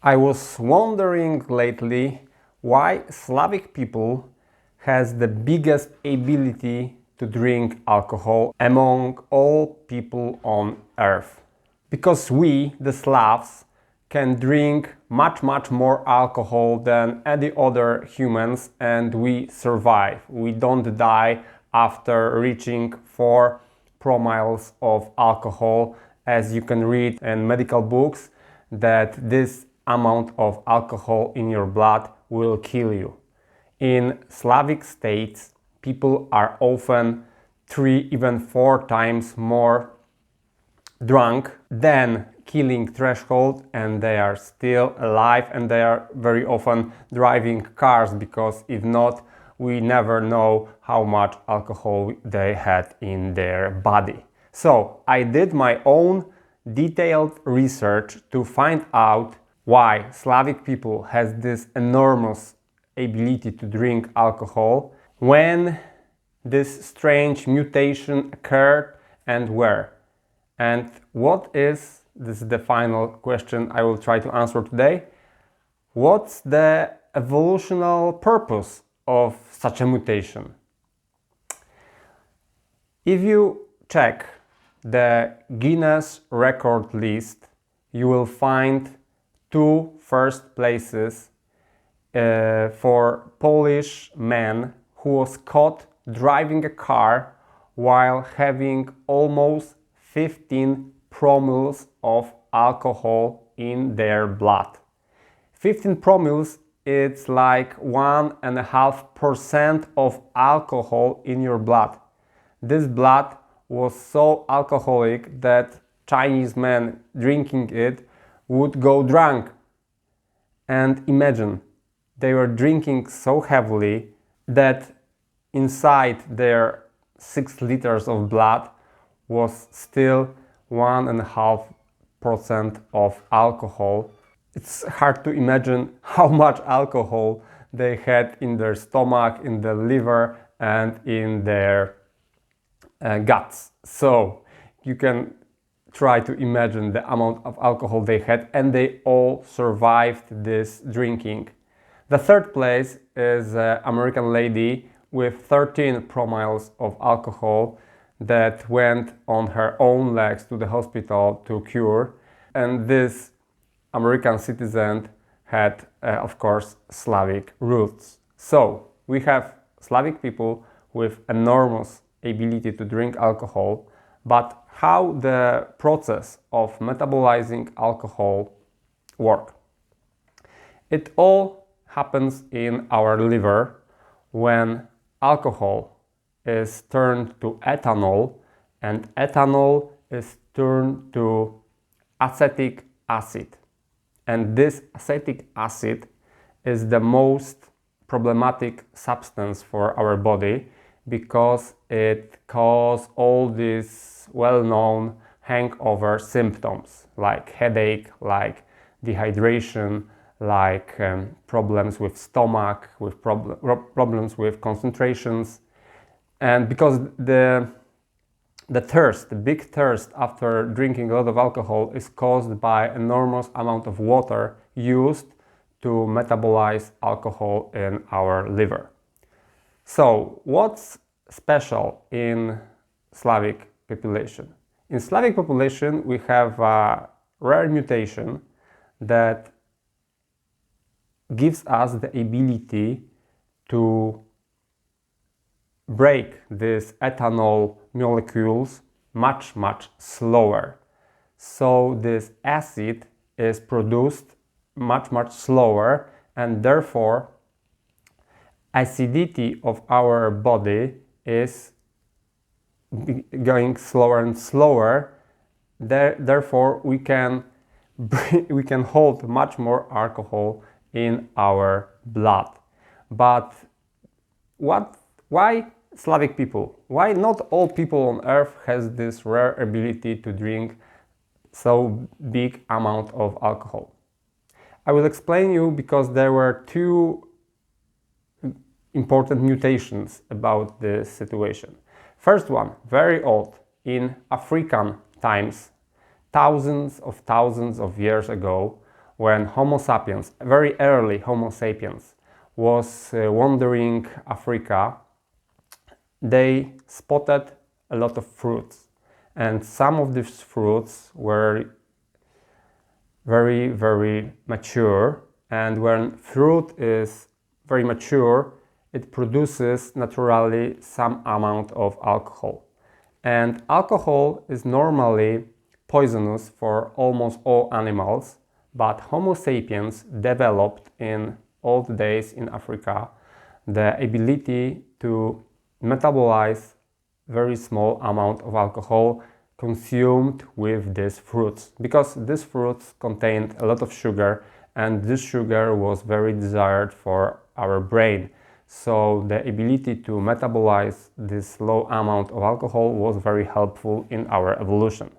I was wondering lately why Slavic people has the biggest ability to drink alcohol among all people on earth. Because we, the Slavs, can drink much more alcohol than any other humans and we survive. We don't die after reaching 4 promils of alcohol, as you can read in medical books that this amount of alcohol in your blood will kill you. In Slavic states, people are often 3, even 4 times more drunk than killing threshold, and they are still alive and they are very often driving cars, because if not, we never know how much alcohol they had in their body. So I did my own detailed research to find out why Slavic people has this enormous ability to drink alcohol, when this strange mutation occurred and where. And what is, this is the final question I will try to answer today, what's the evolutionary purpose of such a mutation? If you check the Guinness record list, you will find 2 first places for Polish man who was caught driving a car while having almost 15 promils of alcohol in their blood. 15 promils, it's like 1.5% of alcohol in your blood. This blood was so alcoholic that Chinese men drinking it would go drunk. And imagine, they were drinking so heavily that inside their 6 liters of blood was still 1.5% of alcohol. It's hard to imagine how much alcohol they had in their stomach, in the liver, and in their guts. So you can try to imagine the amount of alcohol they had, and they all survived this drinking. The third place is an American lady with 13 promils of alcohol that went on her own legs to the hospital to cure, and this American citizen had, of course, Slavic roots. So we have Slavic people with enormous ability to drink alcohol, but how the process of metabolizing alcohol work? It all happens in our liver when alcohol is turned to ethanol, and ethanol is turned to acetic acid. And this acetic acid is the most problematic substance for our body, because it causes all these well-known hangover symptoms like headache, like dehydration, like problems with stomach, with problems with concentrations. And because the thirst, the big thirst after drinking a lot of alcohol, is caused by enormous amount of water used to metabolize alcohol in our liver. So what's special in Slavic population? In Slavic population we have a rare mutation that gives us the ability to break these ethanol molecules much slower. So this acid is produced much slower, and therefore acidity of our body is going slower and slower. Therefore we can hold much more alcohol in our blood. But why Slavic people? Why not all people on earth has this rare ability to drink so big amount of alcohol? I will explain you, because there were 2 important mutations about this situation. First one, very old, in African times, thousands of years ago, when Homo sapiens, very early Homo sapiens, was wandering Africa, they spotted a lot of fruits, and some of these fruits were very, very mature, and when fruit is very mature, it produces naturally some amount of alcohol. And alcohol is normally poisonous for almost all animals, but Homo sapiens developed in old days in Africa the ability to metabolize very small amount of alcohol consumed with these fruits, because these fruits contained a lot of sugar, and this sugar was very desired for our brain. So the ability to metabolize this low amount of alcohol was very helpful in our evolution.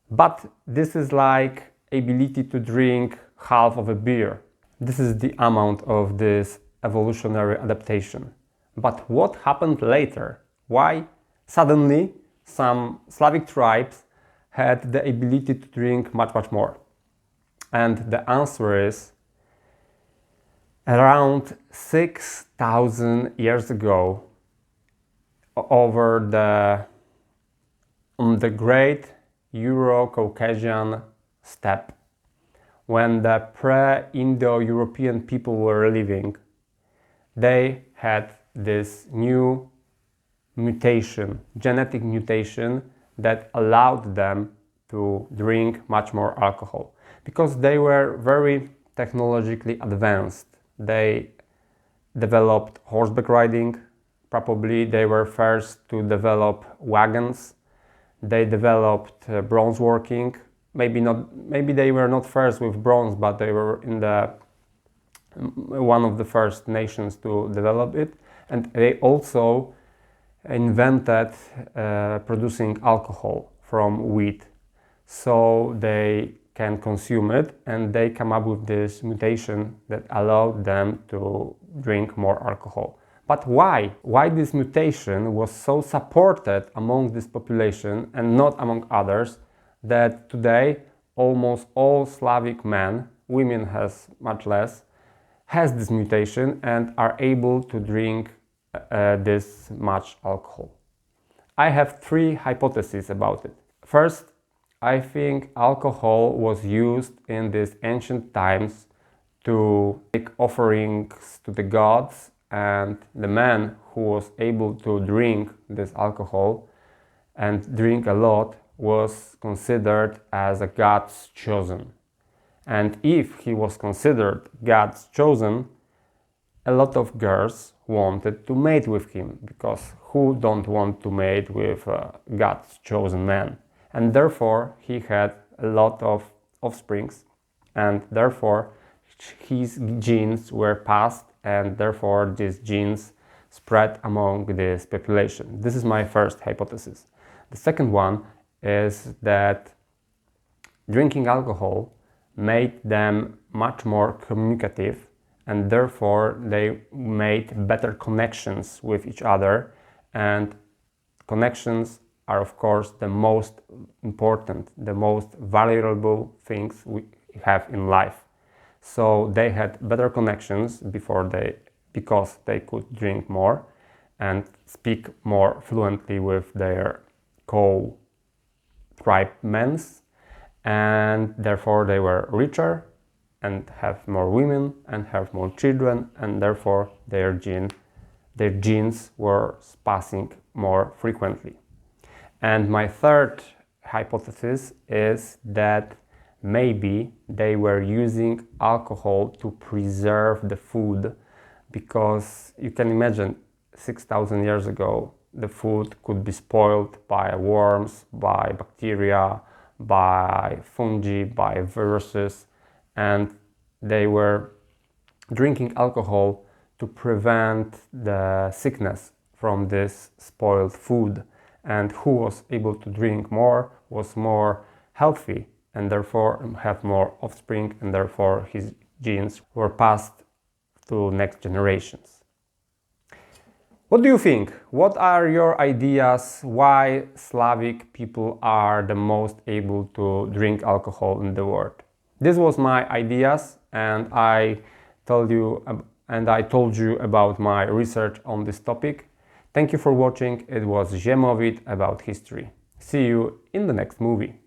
But this is like ability to drink half of a beer. This is the amount of this evolutionary adaptation. But what happened later? Why suddenly some Slavic tribes had the ability to drink much, much more? And the answer is, around 6,000 years ago, on the great Euro-Caucasian steppe, when the pre-Indo-European people were living, they had this new mutation, genetic mutation, that allowed them to drink much more alcohol, because they were very technologically advanced. They developed horseback riding, probably they were first to develop wagons. They developed bronze working. Maybe they were not first with bronze, but they were in one of the first nations to develop it. And they also invented producing alcohol from wheat, so they can consume it, and they come up with this mutation that allowed them to drink more alcohol. But why? Why this mutation was so supported among this population and not among others, that today almost all Slavic men, women has much less, has this mutation and are able to drink this much alcohol? I have three hypotheses about it. First, I think alcohol was used in these ancient times to make offerings to the gods, and the man who was able to drink this alcohol and drink a lot was considered as a God's chosen. And if he was considered God's chosen, a lot of girls wanted to mate with him, because who don't want to mate with God's chosen man? And therefore he had a lot of offsprings, and therefore his genes were passed, and therefore these genes spread among this population. This is my first hypothesis. The second one is that drinking alcohol made them much more communicative, and therefore they made better connections with each other, and connections are of course the most important, the most valuable things we have in life. So they had better connections because they could drink more and speak more fluently with their co-tribemen, and therefore they were richer and have more women and have more children, and therefore their genes were passing more frequently. And my third hypothesis is that maybe they were using alcohol to preserve the food, because you can imagine 6,000 years ago the food could be spoiled by worms, by bacteria, by fungi, by viruses, and they were drinking alcohol to prevent the sickness from this spoiled food. And who was able to drink more was more healthy, and therefore have more offspring, and therefore his genes were passed to next generations. What do you think? What are your ideas why Slavic people are the most able to drink alcohol in the world? This was my ideas, and I told you about my research on this topic. Thank you for watching. It was Ziemowit about history. See you in the next movie.